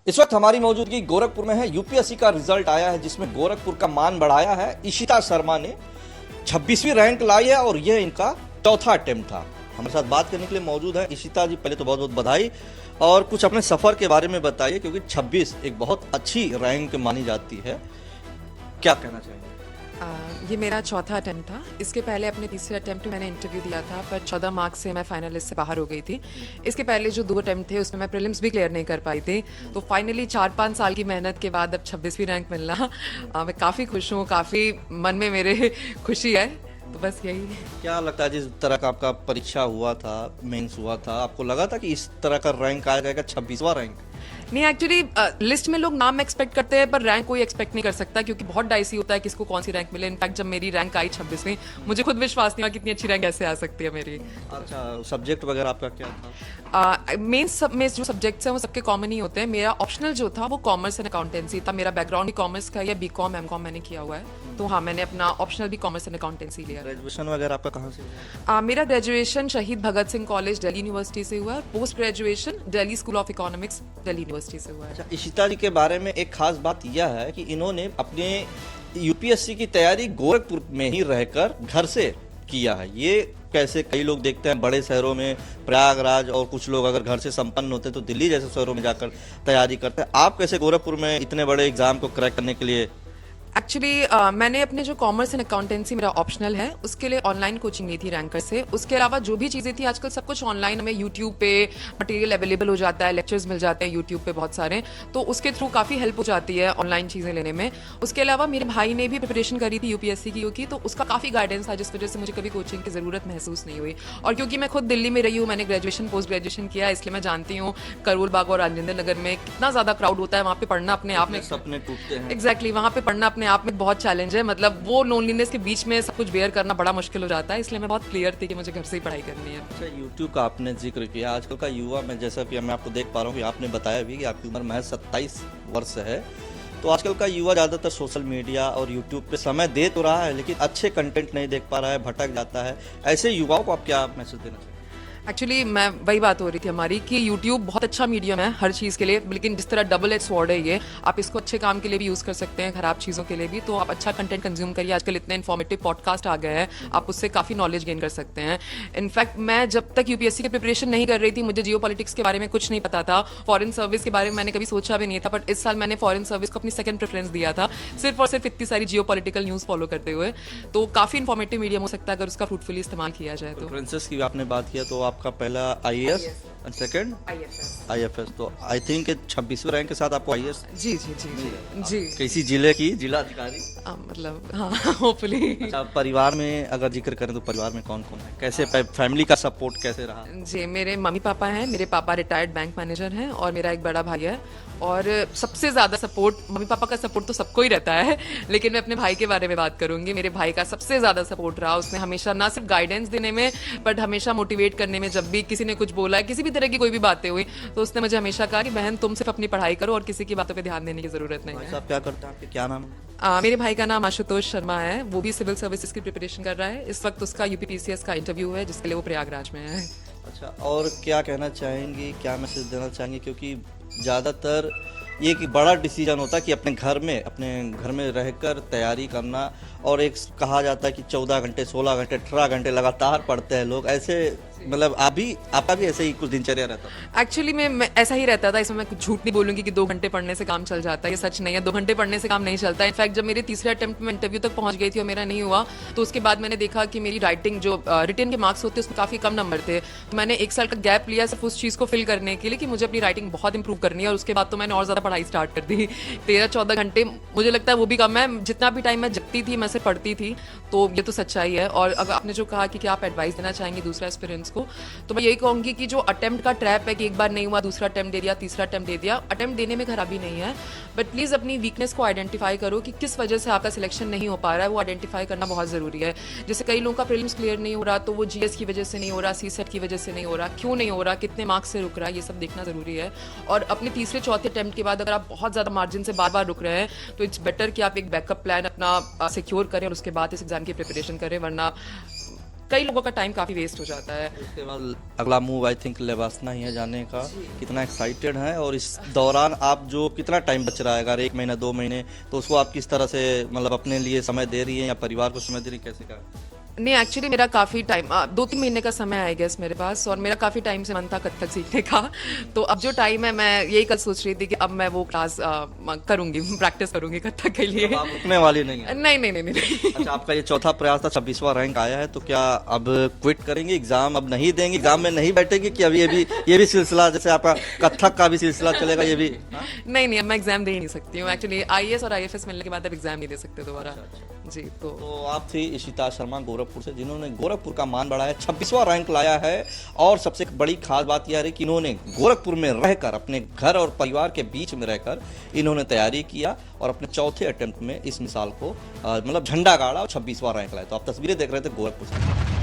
इस वक्त हमारी मौजूदगी गोरखपुर में है। यूपीएससी का रिजल्ट आया है जिसमें गोरखपुर का मान बढ़ाया है। इशिता शर्मा ने 26वीं रैंक लाई है और यह इनका चौथा अटेम्प्ट था। हमारे साथ बात करने के लिए मौजूद है इशिता जी। पहले तो बहुत बहुत बधाई और कुछ अपने सफर के बारे में बताइए, क्योंकि 26 एक बहुत अच्छी रैंक मानी जाती है। क्या कहना चाहिए? ये मेरा चौथा अटेम्प्ट था। इसके पहले अपने तीसरे अटेम्प्ट में मैंने इंटरव्यू दिया था, पर 14 मार्क्स से मैं फाइनलिस्ट से बाहर हो गई थी। इसके पहले जो 2 अटेम्प्ट थे उसमें मैं प्रीलिम्स भी क्लियर नहीं कर पाई थी। तो फाइनली 4-5 साल की मेहनत के बाद अब 26वीं रैंक मिलना, मैं काफ़ी खुश हूँ, काफ़ी मन में मेरे खुशी है। तो बस यही। क्या लगता है, जिस तरह का आपका परीक्षा हुआ था, मेंस हुआ था, आपको लगा था कि इस तरह का रैंक आ जाएगा, 26वां रैंक? नहीं, एक्चुअली लिस्ट में लोग नाम एक्सपेक्ट करते हैं पर रैंक कोई एक्सपेक्ट नहीं कर सकता, क्योंकि बहुत डाइसी होता है किसको कौन सी रैंक मिले। इनफैक्ट जब मेरी रैंक आई 26वीं, मुझे खुद विश्वास नहीं हुआ कितनी अच्छी रैंक ऐसे आ सकती है मेरी। अच्छा, सब्जेक्ट वगैरह आपका क्या था? मेन जो सब्जेक्ट्स हैं वो सबके कॉमन ही होते हैं। मेरा ऑप्शनल जो था वो कॉमर्स एंड अकाउंटेंसी था। मेरा बैकग्राउंड भी कॉमर्स का, या बीकॉम एमकॉम मैंने किया हुआ है। तो हाँ, मैंने अपना ऑप्शनल भी कॉमर्स एंड अकाउंटेंसी लिया। ग्रेजुएशन वगैरह आपका कहाँ से हुआ? मेरा ग्रेजुएशन शहीद भगत सिंह कॉलेज दिल्ली यूनिवर्सिटी से हुआ है। Post graduation Delhi school of economics Delhi university से हुआ है। अच्छा, इशिता जी के बारे में एक खास बात यह है कि इन्होंने अपने यूपीएससी की तैयारी गोरखपुर में ही रहकर घर से किया है। ये कैसे? कई लोग देखते हैं बड़े शहरों में, प्रयागराज, और कुछ लोग अगर घर से संपन्न होते हैं तो दिल्ली जैसे शहरों में जाकर तैयारी करते हैं। आप कैसे गोरखपुर में इतने बड़े एग्जाम को क्रैक करने के लिए? एक्चुअली मैंने अपने जो कॉमर्स एंड अकाउंटेंसी मेरा ऑप्शनल है उसके लिए ऑनलाइन कोचिंग ली थी रैंकर से। उसके अलावा जो भी चीज़ें थी, आजकल सब कुछ ऑनलाइन, हमें यूट्यूब पे मटेरियल अवेलेबल हो जाता है, लेक्चर्स मिल जाते हैं यूट्यूब पे बहुत सारे, तो उसके थ्रू काफ़ी हेल्प हो जाती है ऑनलाइन चीज़ें लेने में। उसके अलावा मेरे भाई ने भी प्रिपरेशन करी थी यूपीएससी की, तो उसका काफ़ी गाइडेंस था, जिस वजह से मुझे कभी कोचिंग की ज़रूरत महसूस नहीं हुई। और क्योंकि मैं खुद दिल्ली में रही हूँ, मैंने ग्रेजुएशन पोस्ट ग्रेजुएशन किया, इसलिए मैं जानती हूँ करोल बाग और राजेंद्र नगर में कितना ज़्यादा क्राउड होता है। वहाँ पे पढ़ना अपने आप में, सपने टूटते हैं। एग्जैक्टली, वहाँ पे पढ़ना अपने आप में बहुत चैलेंज है। मतलब वो लोनलीनेस के बीच में सब कुछ बेयर करना बड़ा मुश्किल हो जाता है, इसलिए मैं बहुत क्लियर थी कि मुझे घर से ही पढ़ाई करनी है। अच्छा, यूट्यूब का आपने जिक्र किया। आजकल का युवा में, जैसा कि मैं आपको देख पा रहा हूँ कि आपने बताया भी कि आपकी उम्र महज 27 वर्ष है, तो आजकल का युवा ज़्यादातर सोशल मीडिया और यूट्यूब पे समय दे तो रहा है, लेकिन अच्छे कंटेंट नहीं देख पा रहा है, भटक जाता है। ऐसे युवाओं को आप क्या मैसेज देना चाहिए? एक्चुअली मैं वही बात हो रही थी हमारी कि यूट्यूब बहुत अच्छा मीडियम है हर चीज़ के लिए, लेकिन जिस तरह डबल एज स्वॉर्ड है ये, आप इसको अच्छे काम के लिए भी यूज़ कर सकते हैं, खराब चीज़ों के लिए भी। तो आप अच्छा कंटेंट कंज्यूम करिए। आजकल इतने इन्फॉर्मेटिव पॉडकास्ट आ गए हैं, आप उससे काफ़ी नॉलेज गेन कर सकते हैं। इनफैक्ट मैं जब तक यूपीएससी की प्रिपरेशन नहीं कर रही थी, मुझे जियो पॉलिटिक्स के बारे में कुछ नहीं पता था, फॉरेन सर्विस के बारे में मैंने कभी सोचा भी नहीं था। बट इस साल मैंने फॉरेन सर्विस को अपनी सेकंड प्रेफरेंस दिया था, सिर्फ और सिर्फ इतनी सारी जियो पॉलिटिकल न्यूज़ फॉलो करते हुए। तो काफ़ी इन्फॉर्मेटिव मीडियम हो सकता है अगर उसका फ्रूटफुली इस्तेमाल किया जाए तो। प्रिंसेस की आपने बात किया, तो आपका पहला आईएएस और सेकंड आईएफएस, तो आई थिंक 26वें रैंक के साथ आपको आईएएस। जी जी जी जी जी। किसी जिले की जिला अधिकारी? मतलब हाँ, होपफुली। अच्छा, परिवार में अगर जिक्र करें तो परिवार में कौन कौन है? कैसे फैमिली का सपोर्ट कैसे रहा? जी, मेरे मम्मी पापा हैं। मेरे पापा रिटायर्ड बैंक मैनेजर हैं और मेरा एक बड़ा भाई है। और सबसे ज़्यादा सपोर्ट, मम्मी पापा का सपोर्ट तो सबको ही रहता है, लेकिन मैं अपने भाई के बारे में बात करूंगी। मेरे भाई का सबसे ज़्यादा सपोर्ट रहा। उसने हमेशा ना सिर्फ गाइडेंस देने में, बट हमेशा मोटिवेट करने में। जब भी किसी ने कुछ बोला है, किसी भी तरह की कोई भी बातें हुई, तो उसने मुझे हमेशा कहा कि बहन, तुम सिर्फ अपनी पढ़ाई करो और किसी की बातों पर ध्यान देने की ज़रूरत नहीं है। आप क्या करते हैं? आपके क्या नाम है? मेरे भाई का नाम आशुतोष शर्मा है। वो भी सिविल सर्विसेज की प्रिपरेशन कर रहा है। इस वक्त उसका यूपीपीसीएस का इंटरव्यू है, जिसके लिए वो प्रयागराज में है। अच्छा, और क्या कहना चाहेंगी, क्या मैसेज देना चाहेंगे? क्योंकि ज़्यादातर ये एक बड़ा डिसीजन होता है कि अपने घर में रहकर तैयारी करना, और एक कहा जाता है कि 14 घंटे 16 घंटे 18 घंटे लगातार पढ़ते हैं लोग। ऐसे मतलब आपका भी ऐसे ही कुछ दिनचर्या रहता था? एक्चुअली मैं ऐसा ही रहता था। इसमें मैं कुछ झूठ नहीं बोलूंगी कि 2 घंटे पढ़ने से काम चल जाता है, ये सच नहीं है। 2 घंटे पढ़ने से काम नहीं चलता। इनफैक्ट जब मेरे तीसरे अटेम्प्ट में इंटरव्यू तक पहुंच गई थी और मेरा नहीं हुआ, तो उसके बाद मैंने देखा कि मेरी राइटिंग, जो रिटन के मार्क्स होते हैं, उसमें काफ़ी कम नंबर थे। तो मैंने 1 साल का गैप लिया सिर्फ उस चीज़ को फिल करने के लिए कि मुझे अपनी राइटिंग बहुत इंप्रूव करनी है। और उसके बाद तो मैंने और ज़्यादा पढ़ाई स्टार्ट कर दी। 13-14 घंटे मुझे लगता है वो भी कम है। जितना भी टाइम मैं जगती थी, मैं से पढ़ती थी। तो ये तो सच्चाई है। और अगर आपने जो कहा कि क्या आप एडवाइस देना चाहेंगे दूसरा एस्पिरेंट्स को, तो मैं यही कहूंगी कि जो अटेम्प्ट का ट्रैप है कि एक बार नहीं हुआ, दूसरा अटेम्प्ट दे दिया, तीसरा अटेम्प्ट दे दिया, अटेम्प्ट देने में खराबी नहीं है। बट प्लीज़ अपनी वीकनेस को आइडेंटिफाई करो कि किस वजह से आपका सिलेक्शन नहीं हो पा रहा है। वो आइडेंटिफाई करना बहुत ज़रूरी है। जैसे कई लोगों का प्रीलिम्स क्लियर नहीं हो रहा, तो वो जीएस की वजह से नहीं हो रहा, सीसेट की वजह से नहीं हो रहा, क्यों नहीं हो रहा, कितने मार्क्स से रुक रहा है, ये सब देखना ज़रूरी है। और अपने तीसरे चौथे अटेम्प्ट के बाद अगर आप बहुत ज़्यादा मार्जिन से बार बार रुक रहे हैं, तो इट्स बेटर कि आप एक बैकअप प्लान अपना सिक्योर करें और उसके बाद इस एग्जाम की प्रिपरेशन करें, वरना कई लोगों का टाइम काफ़ी वेस्ट हो जाता है। उसके बाद अगला मूव आई थिंक लेवासना ही है जाने का। कितना एक्साइटेड है और इस दौरान आप जो कितना टाइम बच रहा है, अगर 1 महीना 2 महीने, तो उसको आप किस तरह से मतलब अपने लिए समय दे रही हैं या परिवार को समय दे रही हैं, कैसे का? नहीं, एक्चुअली मेरा काफ़ी टाइम 2-3 महीने का समय है गेस मेरे पास, और मेरा काफ़ी टाइम से मन था कथक सीखने का। तो अब जो टाइम है, मैं यही कल सोच रही थी कि अब मैं वो क्लास करूँगी, प्रैक्टिस करूँगी कथक के लिए। आप रुकने वाली नहीं है? नहीं नहीं नहीं नहीं नहीं। अच्छा, आपका ये चौथा प्रयास था, 26वां रैंक आया है, तो क्या अब क्विट करेंगे, एग्जाम अब नहीं देंगे, एग्जाम में नहीं बैठेंगे, कि अभी ये भी सिलसिला, जैसे आपका कथक का भी सिलसिला चलेगा, ये भी? हाँ? नहीं नहीं, अब मैं एग्जाम दे ही नहीं सकती हूँ एक्चुअली। आईएएस और आईएफएस मिलने के बाद अब एग्जाम नहीं दे सकते दोबारा। जी, तो आप थी इशिता शर्मा गोरखपुर से, जिन्होंने गोरखपुर का मान बढ़ाया, 26वां रैंक लाया है। और सबसे बड़ी खास बात यह है कि इन्होंने गोरखपुर में रहकर, अपने घर और परिवार के बीच में रहकर इन्होंने तैयारी किया और अपने चौथे अटेम्प्ट में इस मिसाल को मतलब झंडा गाड़ा और 26वां रैंक लाया। तो आप तस्वीरें देख रहे थे गोरखपुर से।